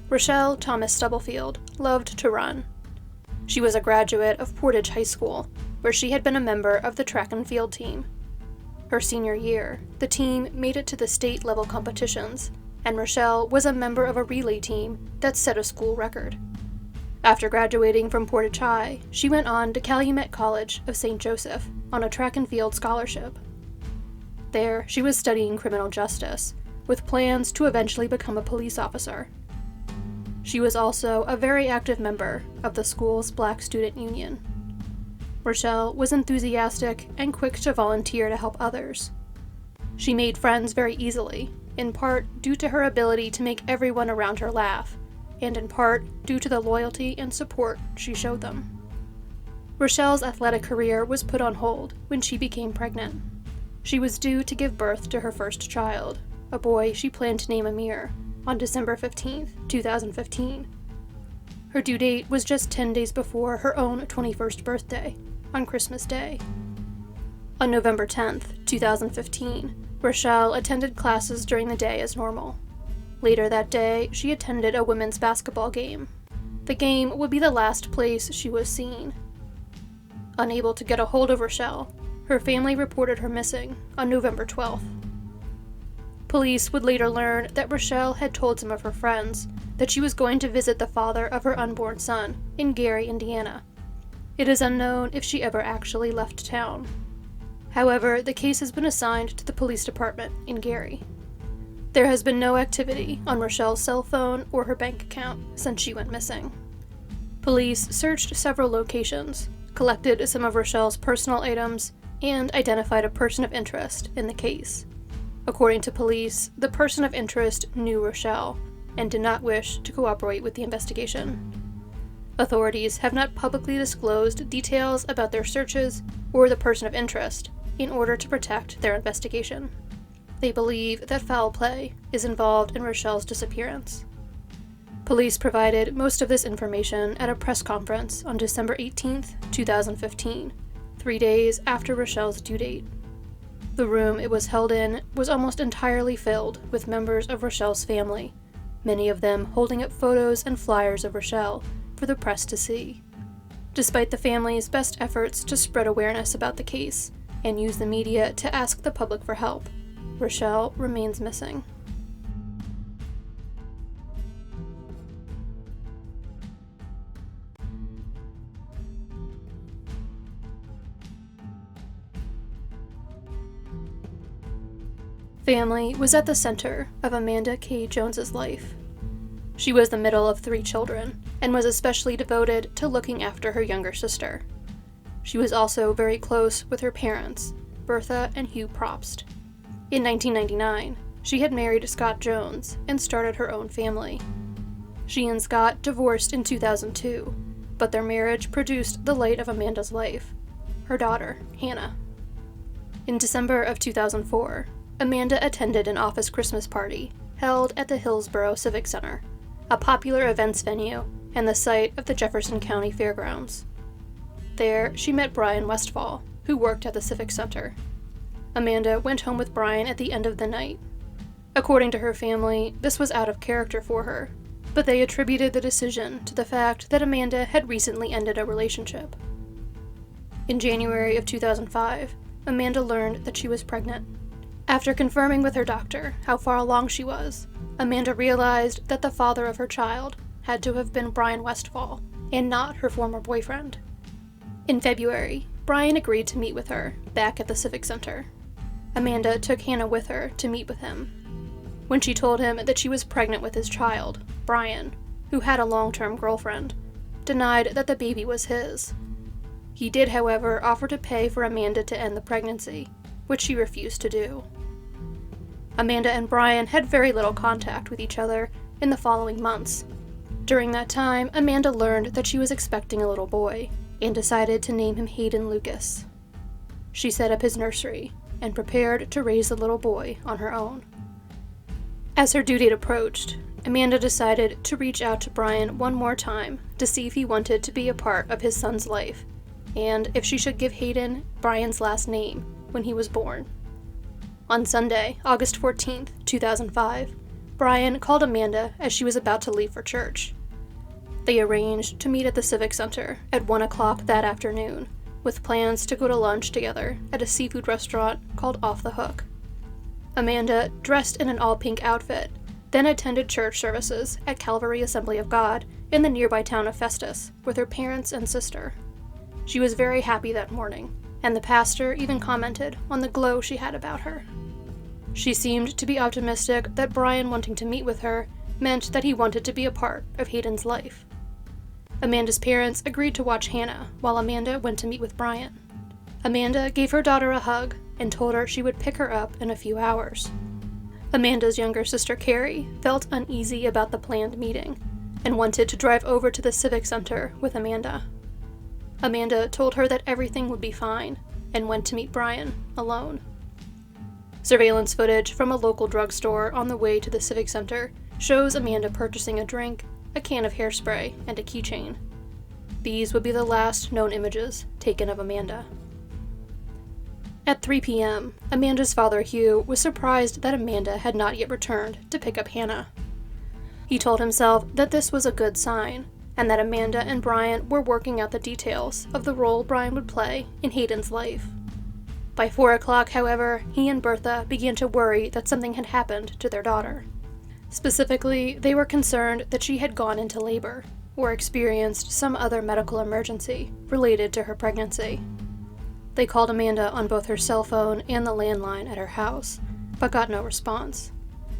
Rochelle Thomas-Stubblefield loved to run. She was a graduate of Portage High School, where she had been a member of the track and field team. Her senior year, the team made it to the state-level competitions, and Rochelle was a member of a relay team that set a school record. After graduating from Portage High, she went on to Calumet College of St. Joseph on a track and field scholarship. There, she was studying criminal justice, with plans to eventually become a police officer. She was also a very active member of the school's Black Student Union. Rochelle was enthusiastic and quick to volunteer to help others. She made friends very easily, in part due to her ability to make everyone around her laugh, and in part due to the loyalty and support she showed them. Rochelle's athletic career was put on hold when she became pregnant. She was due to give birth to her first child, a boy she planned to name Amir, on December 15, 2015. Her due date was just 10 days before her own 21st birthday, on Christmas Day. On November 10, 2015, Rochelle attended classes during the day as normal. Later that day, she attended a women's basketball game. The game would be the last place she was seen. Unable to get a hold of Rochelle, her family reported her missing on November 12th. Police would later learn that Rochelle had told some of her friends that she was going to visit the father of her unborn son in Gary, Indiana. It is unknown if she ever actually left town. However, the case has been assigned to the police department in Gary. There has been no activity on Rochelle's cell phone or her bank account since she went missing. Police searched several locations, collected some of Rochelle's personal items, and identified a person of interest in the case. According to police, the person of interest knew Rochelle and did not wish to cooperate with the investigation. Authorities have not publicly disclosed details about their searches or the person of interest in order to protect their investigation. They believe that foul play is involved in Rochelle's disappearance. Police provided most of this information at a press conference on December 18, 2015, 3 days after Rochelle's due date. The room it was held in was almost entirely filled with members of Rochelle's family, many of them holding up photos and flyers of Rochelle for the press to see. Despite the family's best efforts to spread awareness about the case and use the media to ask the public for help, Rochelle remains missing. Family was at the center of Amanda K. Jones's life. She was the middle of 3 children and was especially devoted to looking after her younger sister. She was also very close with her parents, Bertha and Hugh Probst. In 1999, she had married Scott Jones and started her own family. She and Scott divorced in 2002, but their marriage produced the light of Amanda's life, her daughter, Hannah. In December of 2004, Amanda attended an office Christmas party held at the Hillsborough Civic Center, a popular events venue and the site of the Jefferson County Fairgrounds. There, she met Brian Westfall, who worked at the Civic Center. Amanda went home with Brian at the end of the night. According to her family, this was out of character for her, but they attributed the decision to the fact that Amanda had recently ended a relationship. In January of 2005, Amanda learned that she was pregnant. After confirming with her doctor how far along she was, Amanda realized that the father of her child had to have been Brian Westfall, and not her former boyfriend. In February, Brian agreed to meet with her back at the Civic Center. Amanda took Hannah with her to meet with him. When she told him that she was pregnant with his child, Brian, who had a long-term girlfriend, denied that the baby was his. He did, however, offer to pay for Amanda to end the pregnancy, which she refused to do. Amanda and Brian had very little contact with each other in the following months. During that time, Amanda learned that she was expecting a little boy and decided to name him Hayden Lucas. She set up his nursery and prepared to raise the little boy on her own. As her due date approached, Amanda decided to reach out to Brian one more time to see if he wanted to be a part of his son's life, and if she should give Hayden Brian's last name when he was born. On Sunday, August 14, 2005, Brian called Amanda as she was about to leave for church. They arranged to meet at the Civic Center at 1 o'clock that afternoon, with plans to go to lunch together at a seafood restaurant called Off the Hook. Amanda, dressed in an all-pink outfit, then attended church services at Calvary Assembly of God in the nearby town of Festus with her parents and sister. She was very happy that morning, and the pastor even commented on the glow she had about her. She seemed to be optimistic that Brian wanting to meet with her meant that he wanted to be a part of Hayden's life. Amanda's parents agreed to watch Hannah while Amanda went to meet with Brian. Amanda gave her daughter a hug and told her she would pick her up in a few hours. Amanda's younger sister Carrie felt uneasy about the planned meeting and wanted to drive over to the Civic Center with Amanda. Amanda told her that everything would be fine and went to meet Brian alone. Surveillance footage from a local drugstore on the way to the Civic Center shows Amanda purchasing a drink, a can of hairspray, and a keychain. These would be the last known images taken of Amanda. At 3 p.m., Amanda's father, Hugh, was surprised that Amanda had not yet returned to pick up Hannah. He told himself that this was a good sign, and that Amanda and Brian were working out the details of the role Brian would play in Hayden's life. By 4 o'clock, however, he and Bertha began to worry that something had happened to their daughter. Specifically, they were concerned that she had gone into labor, or experienced some other medical emergency related to her pregnancy. They called Amanda on both her cell phone and the landline at her house, but got no response.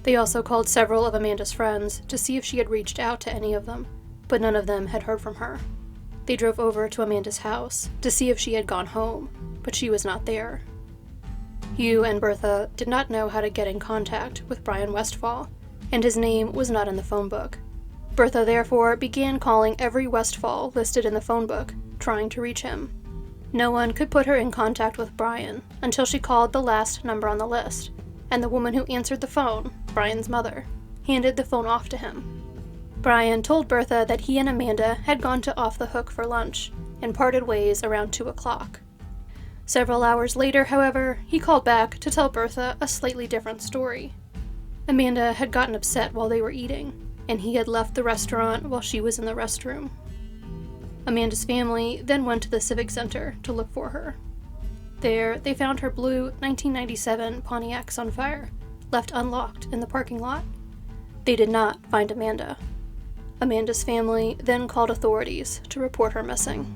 They also called several of Amanda's friends to see if she had reached out to any of them, but none of them had heard from her. They drove over to Amanda's house to see if she had gone home, but she was not there. Hugh and Bertha did not know how to get in contact with Brian Westfall, and his name was not in the phone book. Bertha therefore began calling every Westfall listed in the phone book, trying to reach him. No one could put her in contact with Brian until she called the last number on the list, and the woman who answered the phone, Brian's mother, handed the phone off to him. Brian told Bertha that he and Amanda had gone to Off the Hook for lunch and parted ways around 2 o'clock. Several hours later, however, he called back to tell Bertha a slightly different story. Amanda had gotten upset while they were eating, and he had left the restaurant while she was in the restroom. Amanda's family then went to the Civic Center to look for her. There, they found her blue 1997 Pontiac Sunfire, left unlocked in the parking lot. They did not find Amanda. Amanda's family then called authorities to report her missing.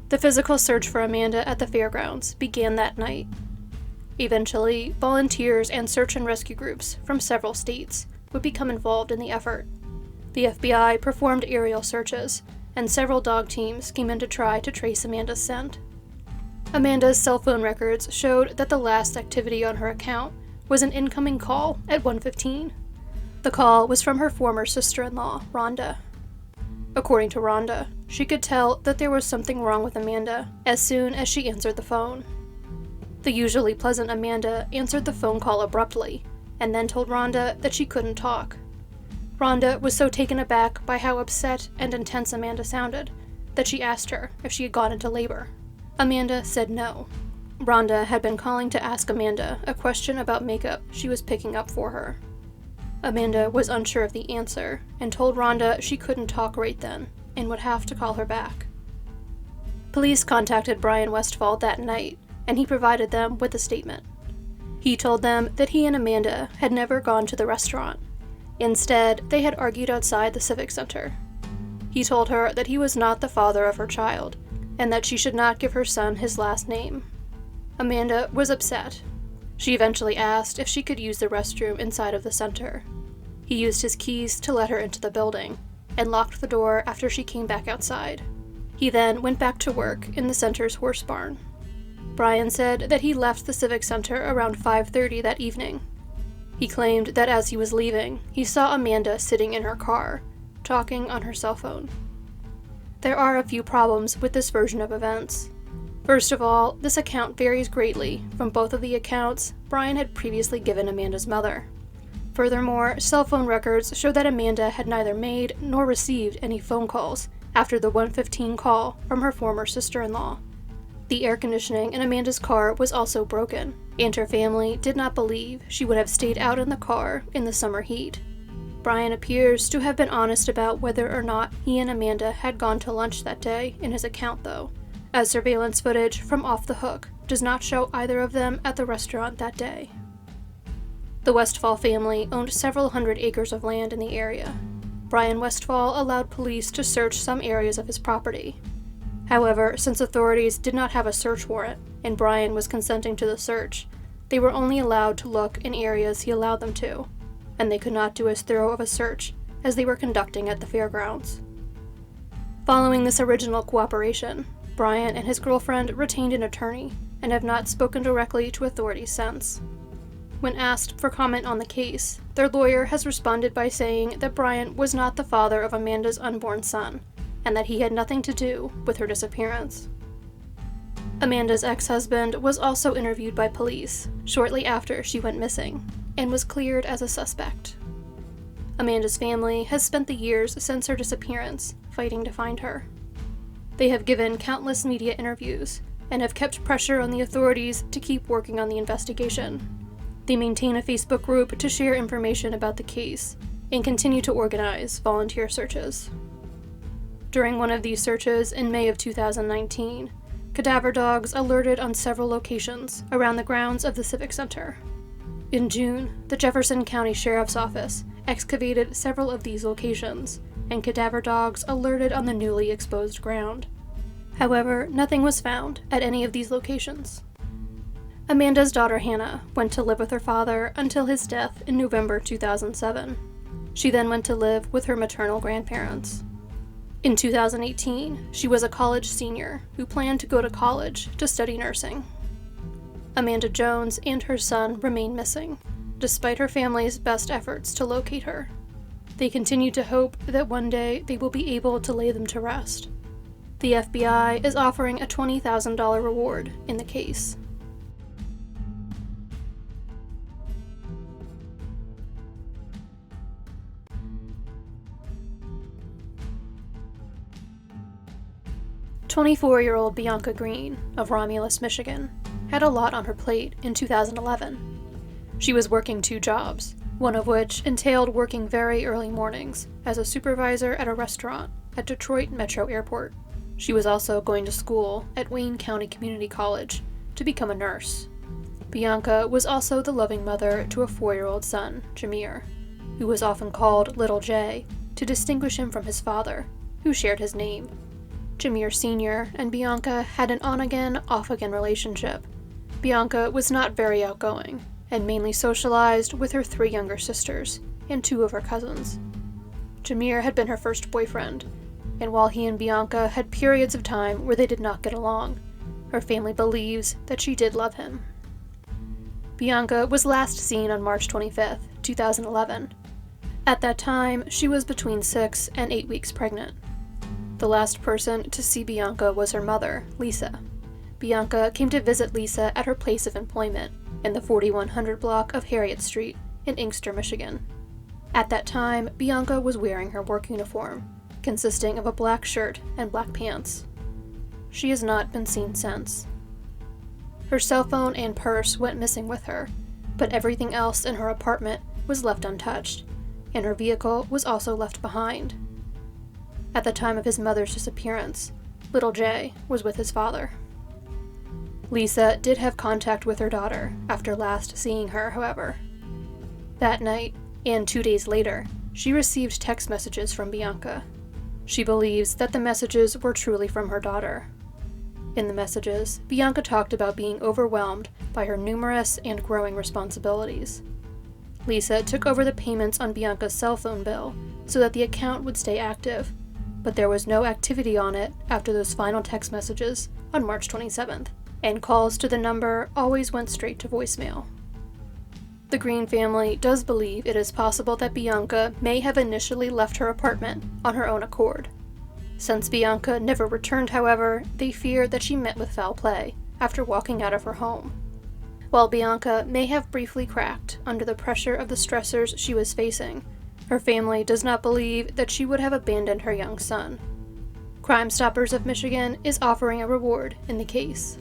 The physical search for Amanda at the fairgrounds began that night. Eventually, volunteers and search and rescue groups from several states would become involved in the effort. The FBI performed aerial searches, and several dog teams came in to try to trace Amanda's scent. Amanda's cell phone records showed that the last activity on her account was an incoming call at 1:15. The call was from her former sister-in-law, Rhonda. According to Rhonda, she could tell that there was something wrong with Amanda as soon as she answered the phone. The usually pleasant Amanda answered the phone call abruptly, and then told Rhonda that she couldn't talk. Rhonda was so taken aback by how upset and intense Amanda sounded that she asked her if she had gone into labor. Amanda said no. Rhonda had been calling to ask Amanda a question about makeup she was picking up for her. Amanda was unsure of the answer and told Rhonda she couldn't talk right then and would have to call her back. Police contacted Brian Westfall that night, and he provided them with a statement. He told them that he and Amanda had never gone to the restaurant. Instead, they had argued outside the Civic Center. He told her that he was not the father of her child, and that she should not give her son his last name. Amanda was upset. She eventually asked if she could use the restroom inside of the center. He used his keys to let her into the building, and locked the door after she came back outside. He then went back to work in the center's horse barn. Brian said that he left the Civic Center around 5:30 that evening. He claimed that as he was leaving, he saw Amanda sitting in her car, talking on her cell phone. There are a few problems with this version of events. First of all, this account varies greatly from both of the accounts Brian had previously given Amanda's mother. Furthermore, cell phone records show that Amanda had neither made nor received any phone calls after the 1:15 call from her former sister-in-law. The air conditioning in Amanda's car was also broken, and her family did not believe she would have stayed out in the car in the summer heat. Brian appears to have been honest about whether or not he and Amanda had gone to lunch that day in his account, though, as surveillance footage from Off the Hook does not show either of them at the restaurant that day. The Westfall family owned several hundred acres of land in the area. Brian Westfall allowed police to search some areas of his property. However, since authorities did not have a search warrant, and Brian was consenting to the search, they were only allowed to look in areas he allowed them to, and they could not do as thorough of a search as they were conducting at the fairgrounds. Following this original cooperation, Brian and his girlfriend retained an attorney and have not spoken directly to authorities since. When asked for comment on the case, their lawyer has responded by saying that Brian was not the father of Amanda's unborn son, and that he had nothing to do with her disappearance. Amanda's ex-husband was also interviewed by police shortly after she went missing, and was cleared as a suspect. Amanda's family has spent the years since her disappearance fighting to find her. They have given countless media interviews, and have kept pressure on the authorities to keep working on the investigation. They maintain a Facebook group to share information about the case, and continue to organize volunteer searches. During one of these searches in May of 2019, cadaver dogs alerted on several locations around the grounds of the Civic Center. In June, the Jefferson County Sheriff's Office excavated several of these locations, and cadaver dogs alerted on the newly exposed ground. However, nothing was found at any of these locations. Amanda's daughter Hannah went to live with her father until his death in November 2007. She then went to live with her maternal grandparents. In 2018, she was a college senior who planned to go to college to study nursing. Amanda Jones and her son remain missing, despite her family's best efforts to locate her. They continue to hope that one day they will be able to lay them to rest. The FBI is offering a $20,000 reward in the case. "24-year-old Bianca Green of Romulus, Michigan, had a lot on her plate in 2011. She was working 2 jobs, one of which entailed working very early mornings as a supervisor at a restaurant at Detroit Metro Airport. She was also going to school at Wayne County Community College to become a nurse. Bianca was also the loving mother to a 4-year-old son, Jameer, who was often called Little J to distinguish him from his father, who shared his name. Jameer Sr. and Bianca had an on-again, off-again relationship. Bianca was not very outgoing, and mainly socialized with her 3 younger sisters and 2 of her cousins. Jameer had been her first boyfriend, and while he and Bianca had periods of time where they did not get along, her family believes that she did love him. Bianca was last seen on March 25, 2011. At that time, she was between 6 and 8 weeks pregnant. The last person to see Bianca was her mother, Lisa. Bianca came to visit Lisa at her place of employment in the 4100 block of Harriet Street in Inkster, Michigan. At that time, Bianca was wearing her work uniform, consisting of a black shirt and black pants. She has not been seen since. Her cell phone and purse went missing with her, but everything else in her apartment was left untouched, and her vehicle was also left behind. At the time of his mother's disappearance, Little J was with his father. Lisa did have contact with her daughter after last seeing her, however. That night, and 2 days later, she received text messages from Bianca. She believes that the messages were truly from her daughter. In the messages, Bianca talked about being overwhelmed by her numerous and growing responsibilities. Lisa took over the payments on Bianca's cell phone bill so that the account would stay active, but there was no activity on it after those final text messages on March 27th, and calls to the number always went straight to voicemail. The Green family does believe it is possible that Bianca may have initially left her apartment on her own accord. Since Bianca never returned, however, they fear that she met with foul play after walking out of her home. While Bianca may have briefly cracked under the pressure of the stressors she was facing, her family does not believe that she would have abandoned her young son. Crime Stoppers of Michigan is offering a reward in the case.